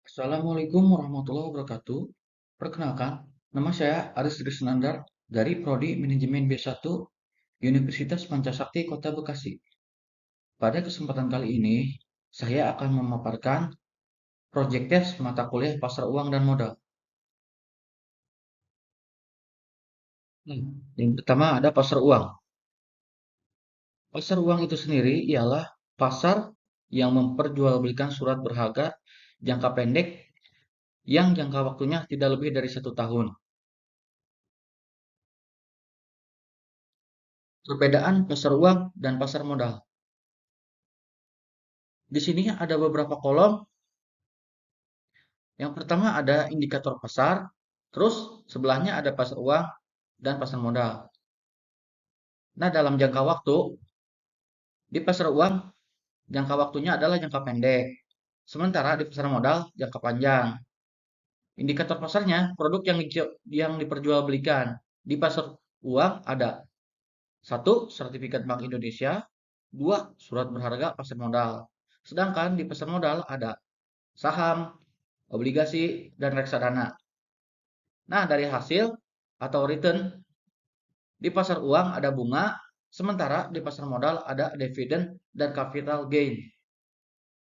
Assalamualaikum warahmatullahi wabarakatuh. Perkenalkan, nama saya Aris Krisnandar dari Prodi Manajemen B1 Universitas Pancasakti Kota Bekasi. Pada kesempatan kali ini, saya akan memaparkan proyek tes mata kuliah pasar uang dan modal. Nah, yang pertama ada pasar uang. Pasar uang itu sendiri ialah pasar yang memperjualbelikan surat berharga jangka pendek yang jangka waktunya tidak lebih dari 1 tahun. Perbedaan pasar uang dan pasar modal. Di sini ada beberapa kolom. Yang pertama ada indikator pasar, terus sebelahnya ada pasar uang dan pasar modal. Nah, dalam jangka waktu, di pasar uang, jangka waktunya adalah jangka pendek. Sementara di pasar modal, jangka panjang. Indikator pasarnya, produk yang diperjualbelikan. Di pasar uang ada satu, sertifikat Bank Indonesia, dua, surat berharga pasar modal. Sedangkan di pasar modal ada saham, obligasi, dan reksadana. Nah, dari hasil atau return di pasar uang ada bunga, sementara di pasar modal ada dividen dan capital gain.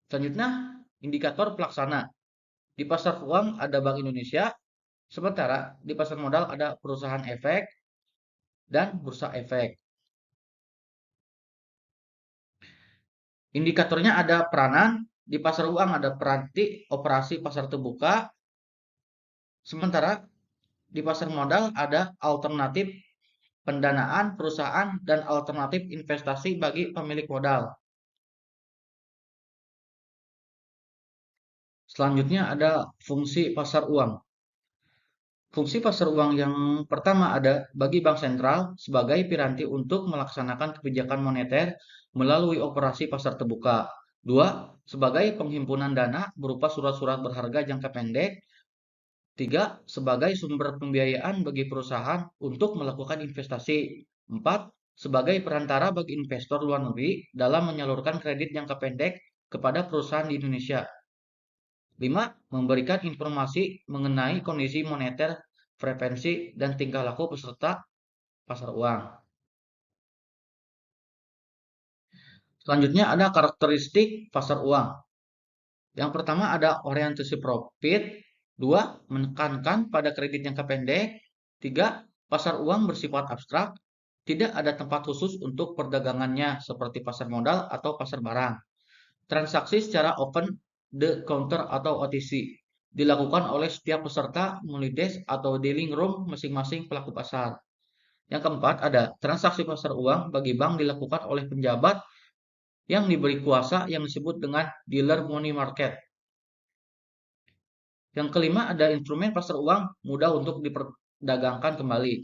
Selanjutnya, indikator pelaksana. Di pasar uang ada Bank Indonesia, sementara di pasar modal ada perusahaan efek dan bursa efek. Indikatornya ada peranan, di pasar uang ada peranti operasi pasar terbuka, sementara di pasar modal ada alternatif pendanaan perusahaan dan alternatif investasi bagi pemilik modal. Selanjutnya ada fungsi pasar uang. Fungsi pasar uang yang pertama ada bagi bank sentral sebagai piranti untuk melaksanakan kebijakan moneter melalui operasi pasar terbuka. Dua, sebagai penghimpunan dana berupa surat-surat berharga jangka pendek. Tiga, sebagai sumber pembiayaan bagi perusahaan untuk melakukan investasi. Empat, sebagai perantara bagi investor luar negeri dalam menyalurkan kredit jangka pendek kepada perusahaan di Indonesia. 5. Memberikan informasi mengenai kondisi moneter, frekuensi, dan tingkah laku peserta pasar uang. Selanjutnya ada karakteristik pasar uang. Yang pertama ada orientasi profit. 2. Menekankan pada kredit jangka pendek. 3. Pasar uang bersifat abstrak. Tidak ada tempat khusus untuk perdagangannya seperti pasar modal atau pasar barang. Transaksi secara open the counter atau OTC dilakukan oleh setiap peserta melalui desk atau dealing room masing-masing pelaku pasar. Yang keempat ada transaksi pasar uang bagi bank dilakukan oleh penjabat yang diberi kuasa yang disebut dengan dealer money market. Yang kelima ada instrumen pasar uang mudah untuk diperdagangkan kembali.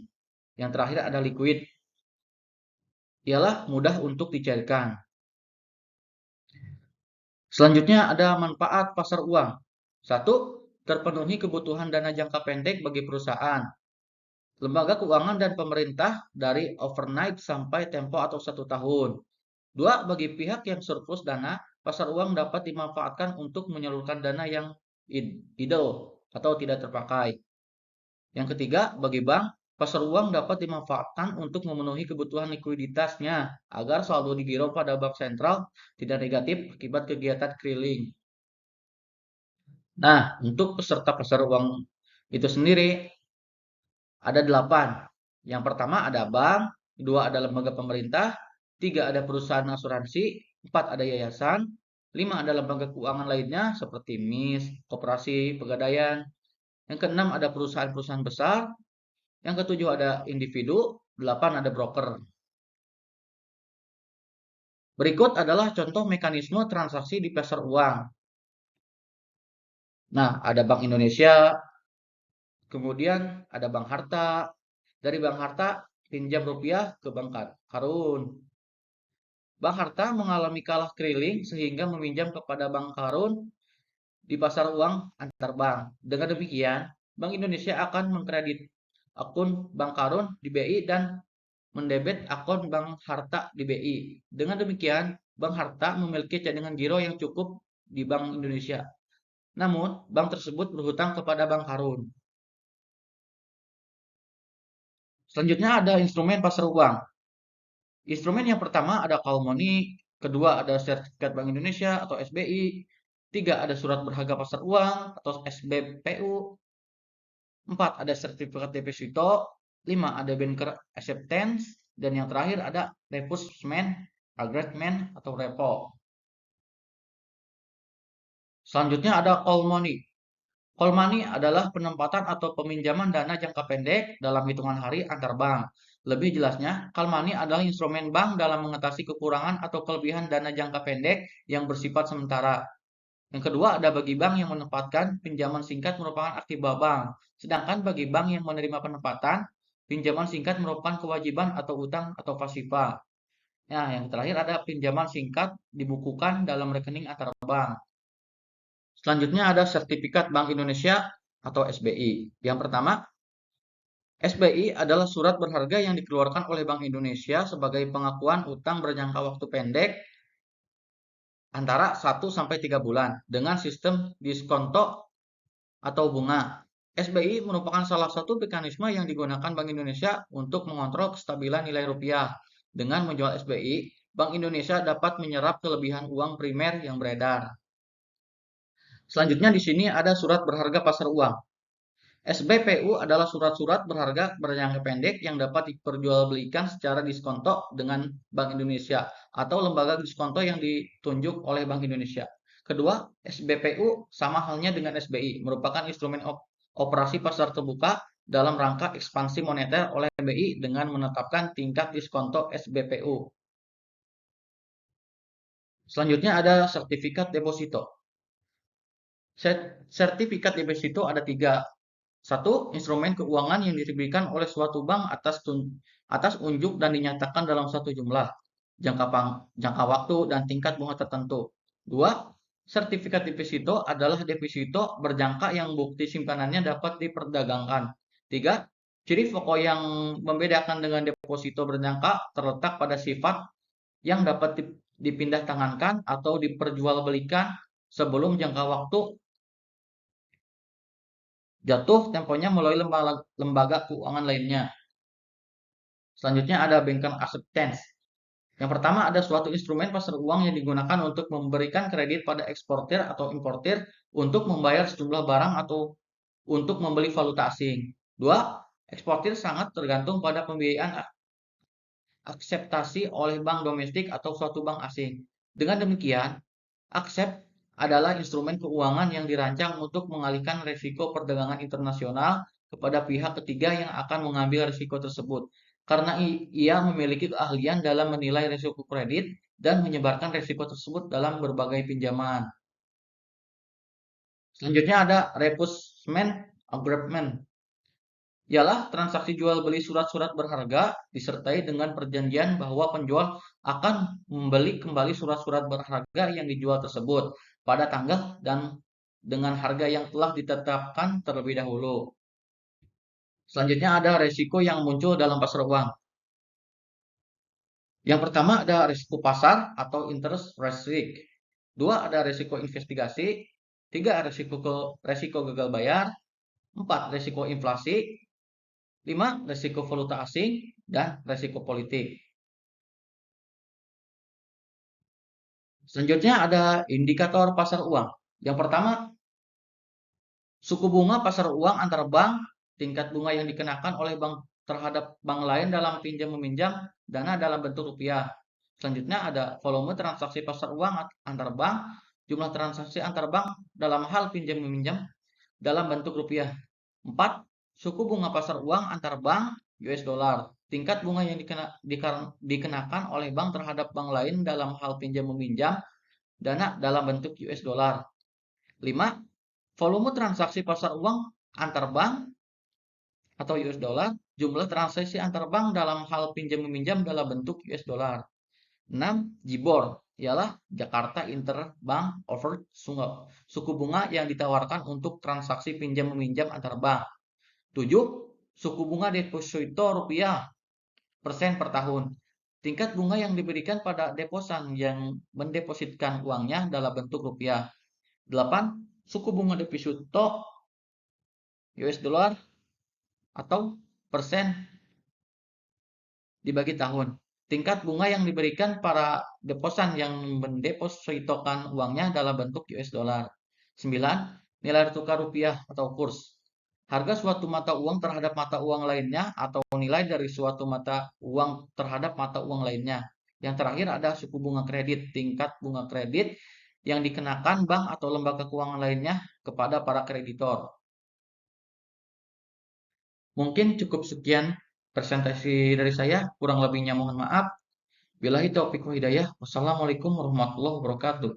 Yang terakhir ada liquid, ialah mudah untuk dicairkan. Selanjutnya ada manfaat pasar uang. Satu, terpenuhi kebutuhan dana jangka pendek bagi perusahaan, lembaga keuangan dan pemerintah dari overnight sampai tempo atau 1 tahun. Dua, bagi pihak yang surplus dana, pasar uang dapat dimanfaatkan untuk menyalurkan dana yang idle atau tidak terpakai. Yang ketiga, bagi bank, pasar uang dapat dimanfaatkan untuk memenuhi kebutuhan likuiditasnya agar saldo di giro pada bank sentral tidak negatif akibat kegiatan keliling. Nah, untuk peserta pasar uang itu sendiri ada 8. Yang pertama ada bank, kedua ada lembaga pemerintah, 3 ada perusahaan asuransi, 4 ada yayasan, 5 ada lembaga keuangan lainnya seperti MIS, koperasi, pegadaian. Yang keenam ada perusahaan-perusahaan besar, yang ketujuh ada individu, 8 ada broker. Berikut adalah contoh mekanisme transaksi di pasar uang. Nah, ada Bank Indonesia, kemudian ada Bank Harta, dari Bank Harta pinjam rupiah ke Bank Karun. Bank Harta mengalami kalah keliling sehingga meminjam kepada Bank Karun di pasar uang antar bank. Dengan demikian, Bank Indonesia akan mengkredit akun Bank Karun di BI dan mendebit akun Bank Harta di BI. Dengan demikian, Bank Harta memiliki cadangan giro yang cukup di Bank Indonesia. Namun, bank tersebut berhutang kepada bank karun. Selanjutnya ada instrumen pasar uang. Instrumen yang pertama ada call money, kedua ada sertifikat Bank Indonesia atau SBI, tiga ada surat berharga pasar uang atau SBPU, empat ada sertifikat deposito, lima ada banker acceptance, dan yang terakhir ada reimbursement agreement atau repo. Selanjutnya ada call money. Call money adalah penempatan atau peminjaman dana jangka pendek dalam hitungan hari antar bank. Lebih jelasnya, call money adalah instrumen bank dalam mengatasi kekurangan atau kelebihan dana jangka pendek yang bersifat sementara. Yang kedua, ada bagi bank yang menempatkan pinjaman singkat merupakan aktiva bank. Sedangkan bagi bank yang menerima penempatan, pinjaman singkat merupakan kewajiban atau utang atau pasifa. Nah, yang terakhir ada pinjaman singkat dibukukan dalam rekening antar bank. Selanjutnya ada sertifikat Bank Indonesia atau SBI. Yang pertama, SBI adalah surat berharga yang dikeluarkan oleh Bank Indonesia sebagai pengakuan utang berjangka waktu pendek antara 1 sampai 3 bulan dengan sistem diskonto atau bunga. SBI merupakan salah satu mekanisme yang digunakan Bank Indonesia untuk mengontrol kestabilan nilai rupiah. Dengan menjual SBI, Bank Indonesia dapat menyerap kelebihan uang primer yang beredar. Selanjutnya di sini ada surat berharga pasar uang. SBPU adalah surat-surat berharga berjangka pendek yang dapat diperjualbelikan secara diskonto dengan Bank Indonesia atau lembaga diskonto yang ditunjuk oleh Bank Indonesia. Kedua, SBPU sama halnya dengan SBI, merupakan instrumen operasi pasar terbuka dalam rangka ekspansi moneter oleh BI dengan menetapkan tingkat diskonto SBPU. Selanjutnya ada sertifikat deposito. Sertifikat deposito ada tiga. Satu, instrumen keuangan yang diterbitkan oleh suatu bank atas unjuk dan dinyatakan dalam satu jumlah, jangka waktu, dan tingkat bunga tertentu. Dua, sertifikat deposito adalah deposito berjangka yang bukti simpanannya dapat diperdagangkan. Tiga, ciri pokok yang membedakan dengan deposito berjangka terletak pada sifat yang dapat dipindah tangankan atau diperjualbelikan sebelum jangka waktu jatuh temponya melalui lembaga keuangan lainnya. Selanjutnya ada banker acceptance. Yang pertama ada suatu instrumen pasar uang yang digunakan untuk memberikan kredit pada eksportir atau importir untuk membayar sejumlah barang atau untuk membeli valuta asing. Dua, eksportir sangat tergantung pada pembiayaan akseptasi oleh bank domestik atau suatu bank asing. Dengan demikian, accept adalah instrumen keuangan yang dirancang untuk mengalihkan risiko perdagangan internasional kepada pihak ketiga yang akan mengambil risiko tersebut. Karena ia memiliki keahlian dalam menilai risiko kredit dan menyebarkan risiko tersebut dalam berbagai pinjaman. Selanjutnya ada reimbursement agreement. Ialah transaksi jual beli surat-surat berharga disertai dengan perjanjian bahwa penjual akan membeli kembali surat-surat berharga yang dijual tersebut pada tanggal dan dengan harga yang telah ditetapkan terlebih dahulu. Selanjutnya ada resiko yang muncul dalam pasar uang. Yang pertama ada risiko pasar atau interest risk. Dua ada risiko investigasi. Tiga resiko gagal bayar. Empat risiko inflasi. 5. Risiko valuta asing dan risiko politik. Selanjutnya ada indikator pasar uang. Yang pertama, suku bunga pasar uang antar bank, tingkat bunga yang dikenakan oleh bank terhadap bank lain dalam pinjam meminjam dana dalam bentuk rupiah. Selanjutnya ada volume transaksi pasar uang antar bank, jumlah transaksi antar bank dalam hal pinjam meminjam dalam bentuk rupiah. 4. Suku bunga pasar uang antar bank US dollar. Tingkat bunga yang dikenakan oleh bank terhadap bank lain dalam hal pinjam meminjam dana dalam bentuk US dollar. 5. Volume transaksi pasar uang antar bank atau US dollar. Jumlah transaksi antar bank dalam hal pinjam meminjam dalam bentuk US dollar. 6. JIBOR ialah Jakarta Interbank Offered suku bunga yang ditawarkan untuk transaksi pinjam meminjam antar bank. 7. Suku bunga deposito rupiah persen per tahun. Tingkat bunga yang diberikan pada deposan yang mendepositkan uangnya dalam bentuk rupiah. 8. suku bunga deposito US dollar atau persen dibagi tahun. Tingkat bunga yang diberikan para deposan yang mendepositokan uangnya dalam bentuk US dollar. 9. Nilai tukar rupiah atau kurs. Harga suatu mata uang terhadap mata uang lainnya atau nilai dari suatu mata uang terhadap mata uang lainnya. Yang terakhir ada suku bunga kredit, tingkat bunga kredit yang dikenakan bank atau lembaga keuangan lainnya kepada para kreditor. Mungkin cukup sekian presentasi dari saya, kurang lebihnya mohon maaf. Billahi taufiq wa hidayah. Wassalamualaikum warahmatullahi wabarakatuh.